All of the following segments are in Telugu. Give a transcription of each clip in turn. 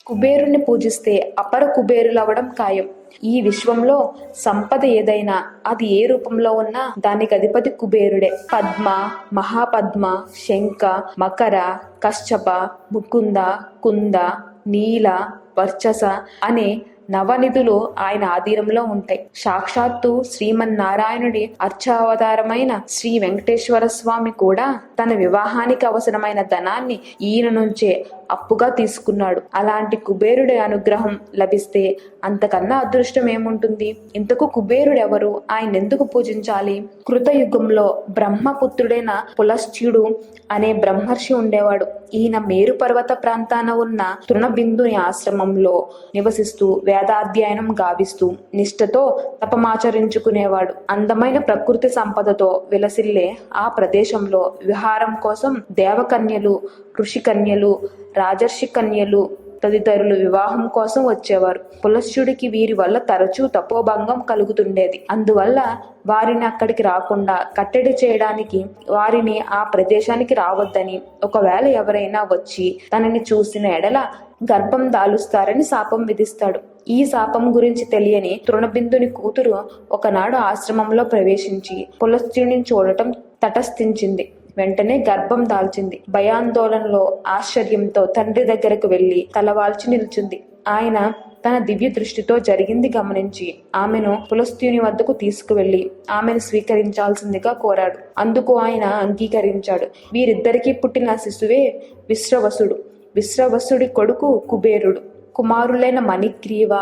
కుబేరుని పూజిస్తే అపర కుబేరులవడం ఖాయం. ఈ విశ్వంలో సంపద ఏదైనా అది ఏ రూపంలో ఉన్నా దానికి అధిపతి కుబేరుడే. పద్మ, మహాపద్మ, శంఖ, మకర, కశ్యప, ముకుంద, కుంద, నీల, వర్చస అనే నవనిధులు ఆయన ఆధీనంలో ఉంటాయి. సాక్షాత్తు శ్రీమన్నారాయణుడి అర్చావతారమైన శ్రీ వెంకటేశ్వర స్వామి కూడా తన వివాహానికి అవసరమైన ధనాన్ని ఈయన నుంచే అప్పుగా తీసుకున్నాడు. అలాంటి కుబేరుడి అనుగ్రహం లభిస్తే అంతకన్నా అదృష్టం ఏముంటుంది? ఇంతకు కుబేరుడు ఎవరు? ఆయన ఎందుకు పూజించాలి? కృతయుగంలో బ్రహ్మపుత్రుడైన పులస్త్యుడు అనే బ్రహ్మర్షి ఉండేవాడు. ఈయన మేరు పర్వత ప్రాంతాన ఉన్న తృణబిందుని ఆశ్రమంలో నివసిస్తూ వేదాధ్యయనం గావిస్తూ నిష్ఠతో తపమాచరించుకునేవాడు. అందమైన ప్రకృతి సంపదతో విలసిల్లే ఆ ప్రదేశంలో విహారం కోసం దేవకన్యలు, ఋషికన్యలు, రాజర్షి కన్యలు తదితరులు వివాహం కోసం వచ్చేవారు. పులస్త్యుడికి వీరి వల్ల తరచూ తపోభంగం కలుగుతుండేది. అందువల్ల వారిని అక్కడికి రాకుండా కట్టడి చేయడానికి వారిని ఆ ప్రదేశానికి రావద్దని, ఒకవేళ ఎవరైనా వచ్చి తనని చూసిన ఎడల గర్భం దాలుస్తారని శాపం విధిస్తాడు. ఈ శాపం గురించి తెలియని తృణబిందుని కూతురు ఒకనాడు ఆశ్రమంలో ప్రవేశించి పులస్త్యుడిని చూడటం తటస్థించింది. వెంటనే గర్భం దాల్చింది. భయాందోళనలో ఆశ్చర్యంతో తండ్రి దగ్గరకు వెళ్లి తలవాల్చి నిల్చుంది. ఆయన తన దివ్య దృష్టితో జరిగింది గమనించి ఆమెను పులస్త్యుని వద్దకు తీసుకువెళ్లి ఆమెను స్వీకరించాల్సిందిగా కోరాడు. అందుకు ఆయన అంగీకరించాడు. వీరిద్దరికీ పుట్టిన శిశువే విశ్రవసుడు. విశ్రవసుడి కొడుకు కుబేరుడు. కుమారులైన మణిగ్రీవ,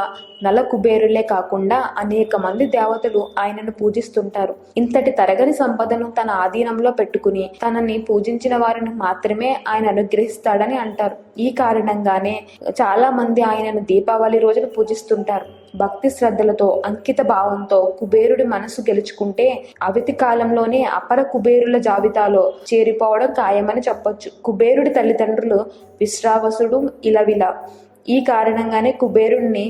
నల కుబేరులే కాకుండా అనేక మంది దేవతలు ఆయనను పూజిస్తుంటారు. ఇంతటి తరగని సంపదను తన ఆధీనంలో పెట్టుకుని తనని పూజించిన వారిని మాత్రమే ఆయన అనుగ్రహిస్తాడని అంటారు. ఈ కారణంగానే చాలా మంది ఆయనను దీపావళి రోజున పూజిస్తుంటారు. భక్తి శ్రద్ధలతో అంకిత భావంతో కుబేరుడి మనసు గెలుచుకుంటే అవతి కాలంలోనే అపర కుబేరుల జాబితాలో చేరిపోవడం ఖాయమని చెప్పొచ్చు. కుబేరుడి తల్లిదండ్రులు విశ్రావసుడు, ఇలవిల. ఈ కారణంగానే కుబేరుణ్ణి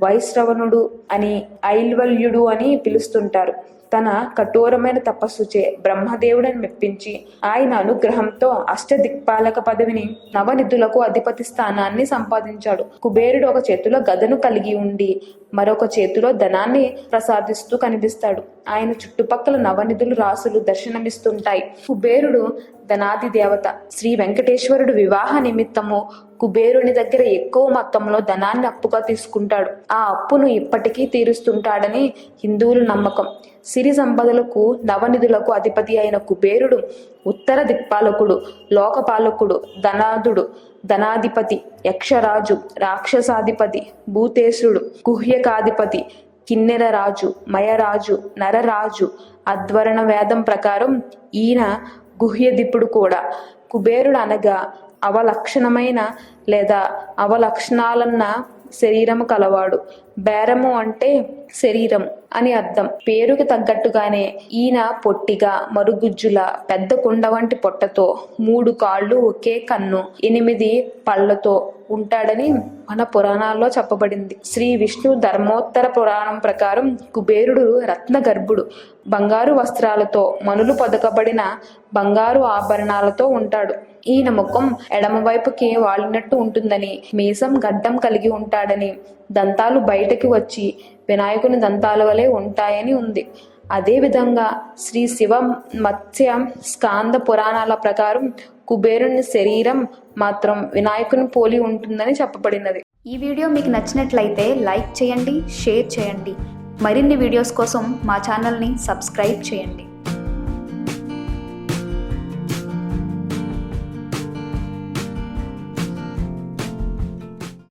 వైశ్రవణుడు అని, ఐల్వల్యుడు అని పిలుస్తుంటారు. తన కఠోరమైన తపస్సుచే బ్రహ్మదేవుడిని మెప్పించి ఆయన అనుగ్రహంతో అష్టదిక్పాలక పదవిని, నవనిధులకు అధిపతి స్థానాన్ని సంపాదించాడు. కుబేరుడు ఒక చేతిలో గదను కలిగి ఉండి మరొక చేతిలో ధనాన్ని ప్రసాదిస్తూ కనిపిస్తాడు. ఆయన చుట్టుపక్కల నవనిధులు రాసులు దర్శనమిస్తుంటాయి. కుబేరుడు ధనాది దేవత. శ్రీ వెంకటేశ్వరుడు వివాహ నిమిత్తము కుబేరుని దగ్గర ఎక్కువ మొత్తంలో ధనాన్ని అప్పుగా తీసుకుంటాడు. ఆ అప్పును ఇప్పటికీ తీరుస్తుంటాడని హిందువుల నమ్మకం. సిరి సంపదలకు, నవనిధులకు అధిపతి అయిన కుబేరుడు ఉత్తర దిక్పాలకుడు, లోకపాలకుడు, ధనాదుడు, ధనాధిపతి, యక్షరాజు, రాక్షసాధిపతి, భూతేశుడు, గుహ్యకాధిపతి, కిన్నెర రాజు, మయరాజు, నరరాజు. అధ్వర్ణ వేదం ప్రకారం ఈయన గుహ్యదిపుడు కూడా. కుబేరుడు అనగా అవలక్షణమైన లేదా అవలక్షణాలన్న శరీరము కలవాడు. బేరము అంటే శరీరం అని అర్థం. పేరుకి తగ్గట్టుగానే ఈయన పొట్టిగా, మరుగుజ్జుల, పెద్ద కుండ వంటి పొట్టతో, 3 కాళ్ళు, ఒకే కన్ను, 8 పళ్లతో ఉంటాడని మన పురాణాల్లో చెప్పబడింది. శ్రీ విష్ణు ధర్మోత్తర పురాణం ప్రకారం కుబేరుడు రత్న గర్భుడు. బంగారు వస్త్రాలతో, మనులు పొదకబడిన బంగారు ఆభరణాలతో ఉంటాడు. ఈయన ముఖం ఎడమవైపుకి వాలినట్టు ఉంటుందని, మీసం గడ్డం కలిగి ఉంటాడని, దంతాలు బయటకి వచ్చి వినాయకుని దంతాల వలె ఉంటాయని ఉంది. అదేవిధంగా శ్రీ శివ, మత్స్య, స్కాంద పురాణాల ప్రకారం కుబేరుని శరీరం మాత్రం వినాయకుని పోలి ఉంటుందని చెప్పబడినది. ఈ వీడియో మీకు నచ్చినట్లయితే లైక్ చేయండి, షేర్ చేయండి. మరిన్ని వీడియోస్ కోసం మా ఛానల్ని సబ్స్క్రైబ్ చేయండి.